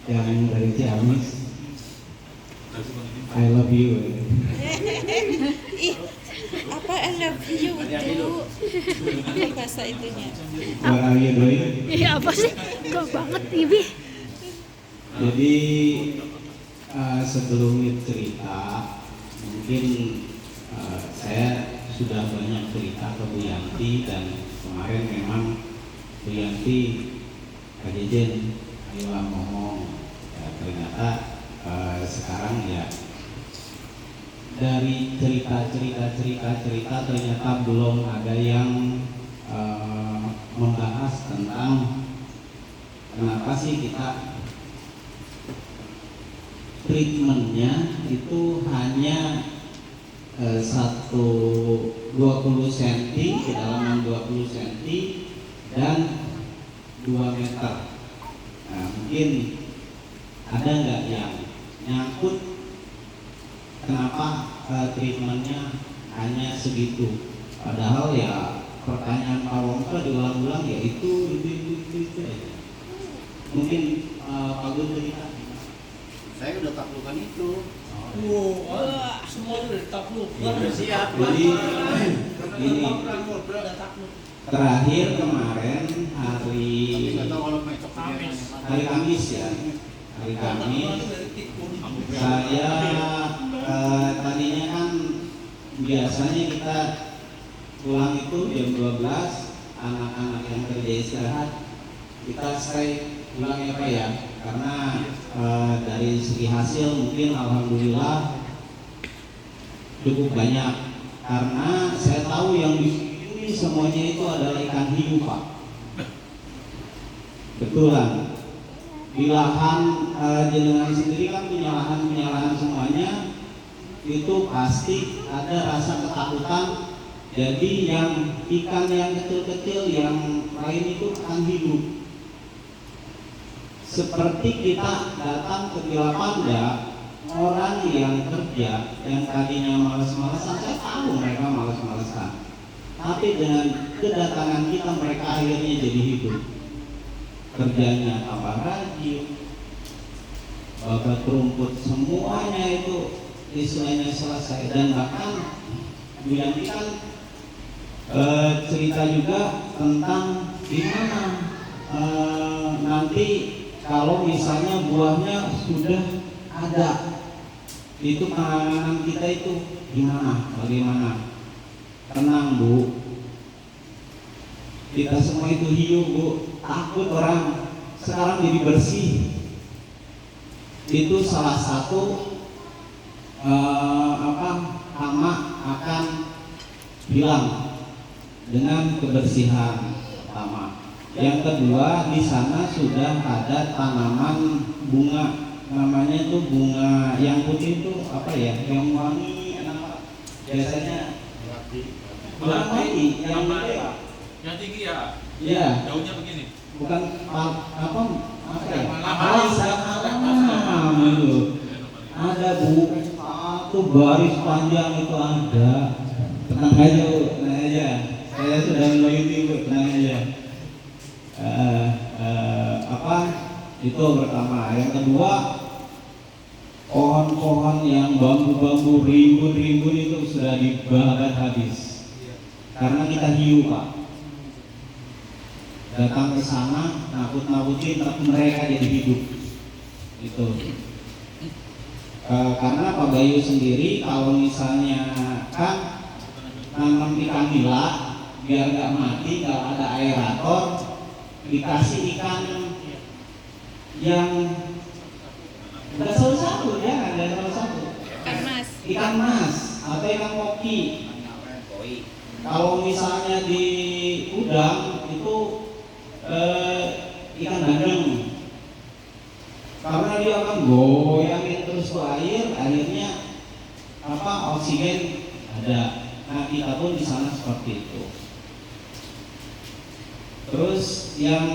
yang dari Ciamis. I love you. Ih, apa I love you itu? Apa bahasa itunya? What are you doing? Iya apa sih? Kok banget Ibi? Jadi sebelum cerita, mungkin saya sudah banyak cerita ke Bu Yanti, dan kemarin memang Bu Yanti, Kak Jejen, ayolah ngomong. Ya, ternyata sekarang ya dari cerita ternyata belum ada yang membahas tentang kenapa sih kita treatmentnya itu hanya 20 cm, kedalaman 20 cm dan 2 meter. Nah, mungkin ada nggak yang nyangkut kenapa treatmentnya hanya segitu? Padahal ya pertanyaan Pak Wongso diulang-ulang ya itu aja. Mungkin Pak Gun cerita. Saya udah taklukan itu. Semua udah ditakluk. Udah siap. Jadi ini terakhir kemarin Tapi nggak tahu kalau besok hari Kamis ya. Hari Kamis saya tadinya kan biasanya kita pulang itu jam 12, anak-anak yang kerja istirahat kita stay pulang ya Pak ya, karena dari segi hasil mungkin alhamdulillah cukup banyak, karena saya tahu yang di sini semuanya itu adalah ikan hiu Pak. Betulan di lahan jenengan sendiri kan punya lahan semuanya, itu pasti ada rasa ketakutan. Jadi yang ikan yang kecil-kecil yang lain itu akan hidup. Seperti kita datang ke Villa Panda, orang yang kerja yang tadinya malas-malasan, saya tahu mereka malas-malasan, tapi dengan kedatangan kita mereka akhirnya jadi hidup. Kerjanya tambah rajin, babat rumput, semuanya itu istilahnya selesai. Dan bahkan Yanti kan cerita juga tentang gimana nanti kalau misalnya buahnya sudah ada, itu penanganan kita itu gimana, bagaimana? Tenang Bu, kita semua itu hiu Bu, takut orang. Sekarang jadi bersih, itu salah satu hama akan hilang dengan kebersihan pertama. Yang kedua, di sana sudah ada tanaman bunga, namanya itu bunga yang putih itu apa ya, yang wangi, enak. Biasanya melati, yang gede ya, Yang tinggi ya? iya. Daunnya begini. Bukan apa ya? Ada Bu, satu baris panjang itu ada. Tenang aja Bu, tenang aja. Saya sudah meneliti Bu, tenang aja. Itu pertama. Yang kedua, pohon-pohon yang bambu-bambu rimbun-rimbun itu sudah dibakar habis. Karena kita hiu Pak. Datang ke sana, nakut-nakutin, tapi mereka jadi hidup. Itu. Karena Pak Bayu sendiri kalau misalnya kan nanam ikan nila biar nggak mati, kalau ada aerator dikasih ikan yang nggak satu-satu ya, nggak satu-satu. Ikan mas atau ikan koki. Kalau misalnya di udang itu ikan bandeng, karena dia akan goyangin terus ke air, akhirnya oksigen ada. Nah kita pun di sana seperti itu. Terus yang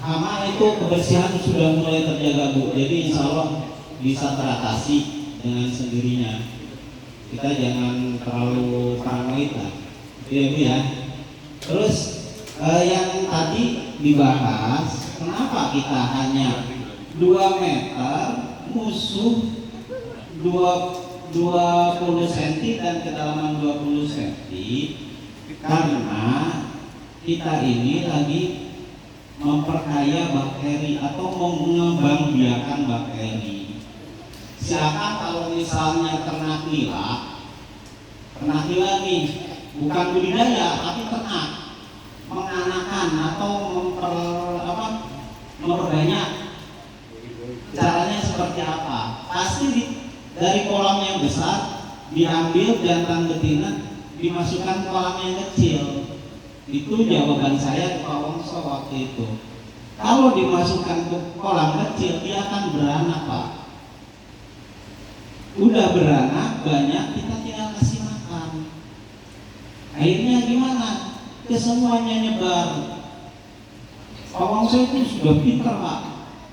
hama itu kebersihan sudah mulai terjaga Bu, jadi insya Allah bisa teratasi dengan sendirinya. Kita jangan terlalu paranoid lah, ya Bu ya. Terus yang tadi dibahas, kenapa kita hanya 2 meter, musuh 20 cm dan kedalaman 20 cm? Karena kita ini lagi memperkaya bakteri atau mengembangbiakan bakteri. Siapa kalau misalnya ternak nila nih, bukan budidaya tapi ternak, menganakan atau memperbanyak. Caranya seperti apa? Pasti dari kolam yang besar diambil jantan betina, dimasukkan kolam yang kecil. Itu jawaban saya ke Pak Wongso waktu itu. Kalau dimasukkan ke kolam kecil, dia akan beranak, Pak. Udah beranak banyak, kita tinggal kasih makan. Akhirnya gimana? Kesemuanya nyebar. Pak Wongso itu sudah pintar, Pak.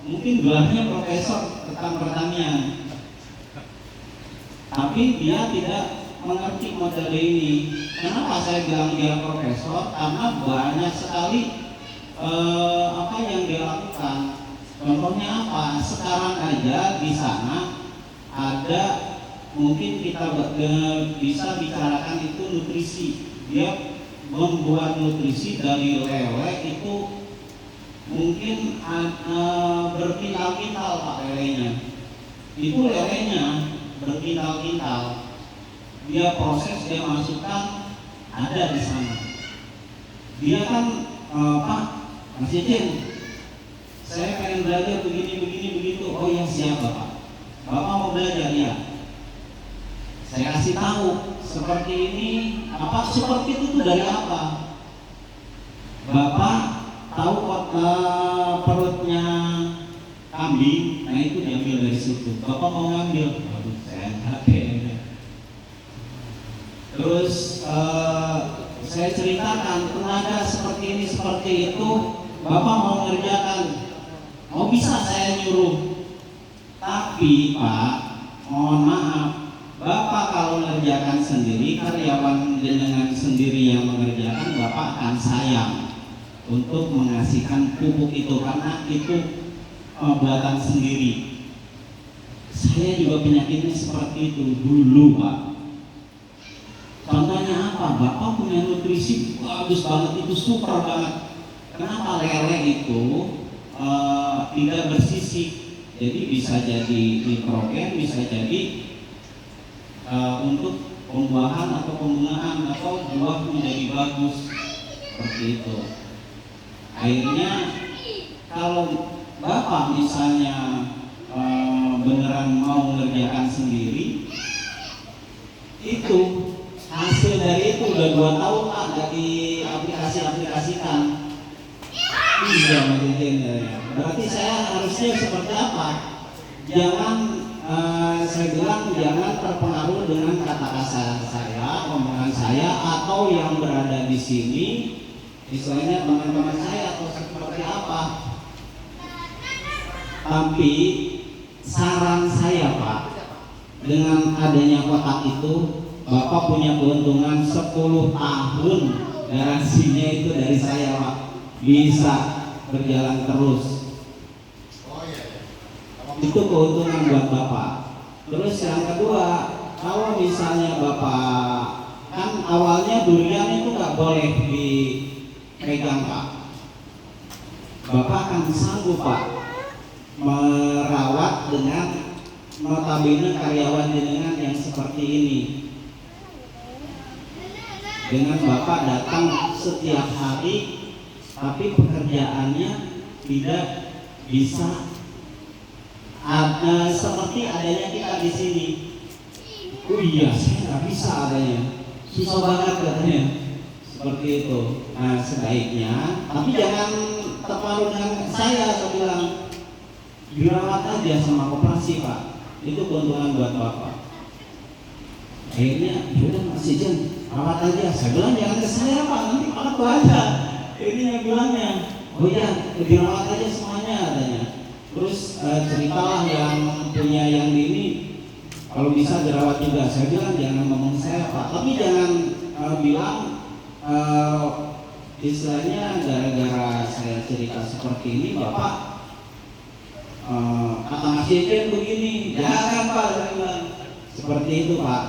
Mungkin gelarnya profesor tentang pertanian, tapi dia tidak mengerti model ini. Kenapa saya bilang dia profesor? Karena banyak sekali apa yang dia lakukan. Contohnya apa? Sekarang aja di sana ada, mungkin kita bisa bicarakan itu nutrisi. Dia membuat nutrisi dari lele itu mungkin berkintal-kintal, Pak, lelenya. Itu lelenya berkintal-kintal. Dia proses, dia masukkan, ada di sana. Dia kan Pak, Mas Jen, saya pengen belajar begini begitu. Oh ya, siap Bapak. Bapak mau belajar ya? Saya kasih tahu seperti ini. Apa seperti itu tuh dari apa? Bapak tahu perutnya kambing, nah itu diambil dari situ. Bapak mau ngambil? Waduh, saya nggak. Terus saya ceritakan tenaga seperti ini seperti itu, Bapak mau ngerjakan, mau bisa saya nyuruh. Tapi Pak, mohon maaf, Bapak kalau ngerjakan sendiri, karyawan dengan sendiri yang mengerjakan, Bapak akan sayang untuk mengasihkan pupuk itu karena itu buatan sendiri. Saya juga penyakitnya seperti itu dulu, Pak. Contohnya apa? Bapak punya nutrisi bagus banget, itu super banget. Kenapa lele itu tidak bersisik? Jadi bisa jadi nitrogen, bisa jadi untuk pembuahan atau pembungaan atau buah menjadi bagus seperti itu. Akhirnya kalau Bapak misalnya beneran mau mengerjakan sendiri, itu hasil dari itu udah 2 tahun Pak nggak diaplikasikan. Iya, mungkin ya. Berarti saya harusnya seperti apa? Jangan saya bilang jangan terpengaruh dengan kata kasar saya, omongan saya, atau yang berada di sini, misalnya teman-teman saya atau seperti apa. Tapi saran saya Pak, dengan adanya kotak itu, Bapak punya keuntungan 10 tahun, garansinya itu dari saya Pak, bisa berjalan terus. Itu keuntungan buat Bapak. Terus yang kedua, kalau misalnya Bapak, kan awalnya durian itu nggak boleh dipegang Pak. Bapak akan sanggup Pak merawat dengan notabene karyawan jenengan yang seperti ini. Dengan Bapak datang setiap hari, tapi pekerjaannya tidak bisa seperti adanya kita di sini. Oh iya, saya nggak bisa adanya, susah banget katanya, seperti itu. Nah sebaiknya, tapi jangan terpengaruh dengan saya bilang, dirawat aja sama koperasi Pak, itu keuntungan buat Bapak. Akhirnya, yaudah Mas Jen, rawat aja. Saya bilang jangan ke saya Pak, nanti Pak tuh aja. Ini yang bilangnya, oh ya, dirawat aja semuanya katanya. Terus ceritalah yang punya yang ini, kalau bisa dirawat juga. Saya bilang jangan ngomong saya Pak, tapi jangan bilang istilahnya gara-gara saya cerita seperti ini Bapak kata Mas Yejen begini, jangan Pak, saya bilang seperti itu Pak.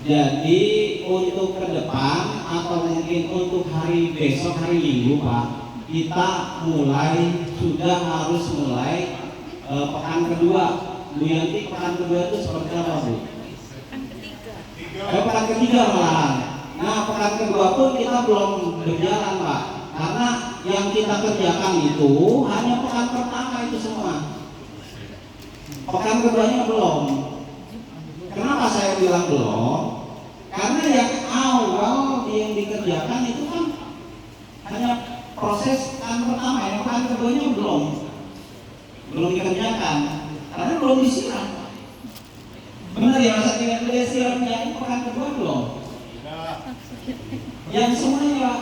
Jadi untuk ke depan atau mungkin untuk hari besok, hari Minggu Pak, kita sudah harus mulai pekan kedua. Bu Yanti, pekan kedua itu seperti apa Bu? Pekan ketiga malahan. Nah pekan kedua pun kita belum berjalan Pak, karena yang kita kerjakan itu hanya pekan pertama itu semua. Pekan keduanya belum. Kenapa saya bilang belum? Karena yang awal yang dikerjakan itu kan hanya proses pekan pertama, yang pekan keduanya belum dikerjakan, karena belum disiram. Benar ya Mas Ati, yang siramnya itu pekan kedua belum? Yang semuanya Pak.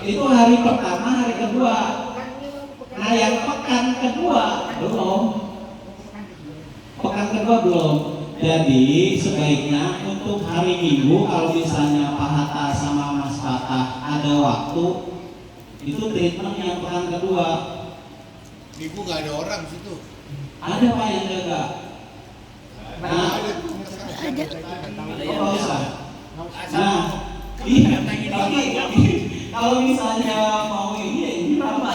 Itu hari pertama, hari kedua. Nah yang pekan kedua belum. Pekan kedua belum. Jadi sebaiknya untuk hari Minggu kalau misalnya Pak Hatta sama Mas Fatah ada waktu, itu treatment yang pekan kedua. Minggu nggak ada orang situ. Ada Pak yang jaga. Nah, Ada. oh, usah. Nah, tapi kalau misalnya mau ini ya ini berapa?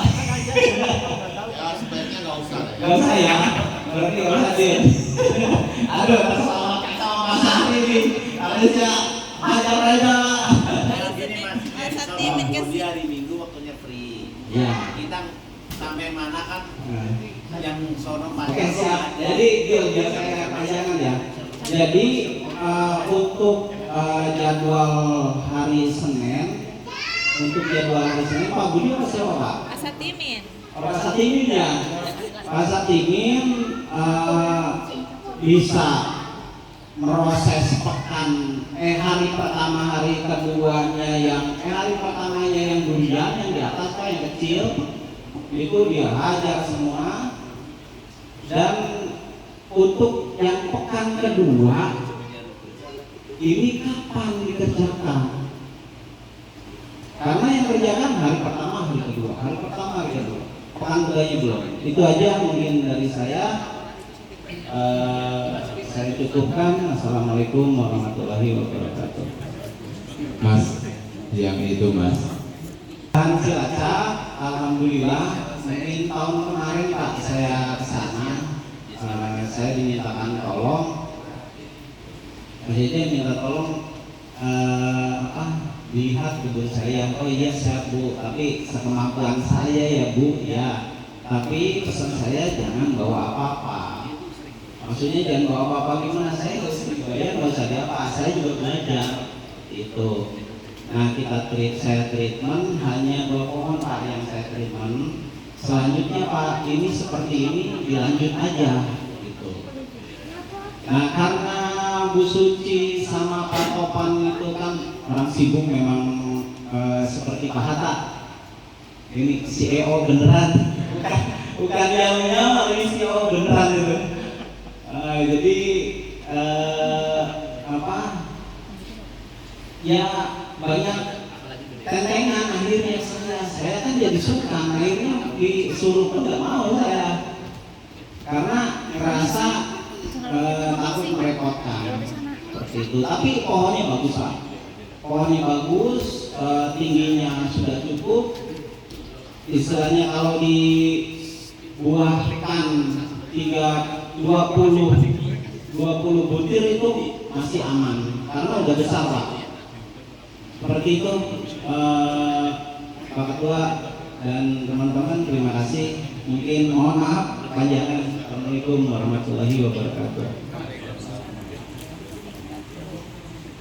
Ya sebaiknya nggak usah. Gak usah ya, berarti gak usah deh. Aduh, sama Mas Ati ini, harusnya ajar aja. Gini Mas, Mas Ati, kalau mikir- dia hari Minggu waktunya free. Ya. Kita sampai mana kan yang sono Oke siap. Jadi Gil, biar saya panjangan ya. Jadi untuk jadwal hari Senin, Pak Budi apa siapa Pak? Asatimin. Pak Satimin ya. Pak Satimin bisa meroses hari pertama, hari keduanya hari pertamanya yang durian, yang di atas Pak, yang kecil itu dia hajar semua. Dan untuk yang pekan kedua ini kapan dikerjakan? Karena yang kerjakan hari pertama, hari kedua, hari pertama, hari kedua, pekan keduanya belum. Itu aja mungkin dari saya. Saya cukupkan. Assalamualaikum warahmatullahi wabarakatuh. Mas, yang itu Mas. Dan Cilacap, alhamdulillah, mungkin tahun kemarin Pak saya kesana, saya dimintakan tolong, maksudnya minta tolong dilihat kebun saya. Oh iya siap Bu, tapi sekemampuan saya ya Bu, ya. Tapi pesan saya jangan bawa apa-apa. Maksudnya jangan bawa apa-apa gimana? Saya nggak usah dibayar, nggak usah apa. Saya juga belajar itu. Nah saya treatment hanya 2 pohon Pak yang saya treatment. Selanjutnya Pak ini seperti ini dilanjut aja gitu. Nah karena Bu Suci sama Pak Topan itu kan orang sibuk memang seperti Pak Hatta. Ini CEO beneran, bukan yang ini CEO beneran gitu. Jadi ya banyak tentengan akhirnya saya kan jadi suka, akhirnya disuruh pun nggak mau saya karena ngerasa takut merepotkan seperti itu. Tapi pohonnya bagus Pak, pohonnya bagus, tingginya sudah cukup, istilahnya kalau dibuahkan 20 butir itu masih aman karena udah besar Pak. Seperti itu Pak Ketua dan teman-teman, terima kasih. Mungkin mohon maaf kepanjangan. Assalamualaikum warahmatullahi wabarakatuh.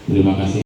Terima kasih.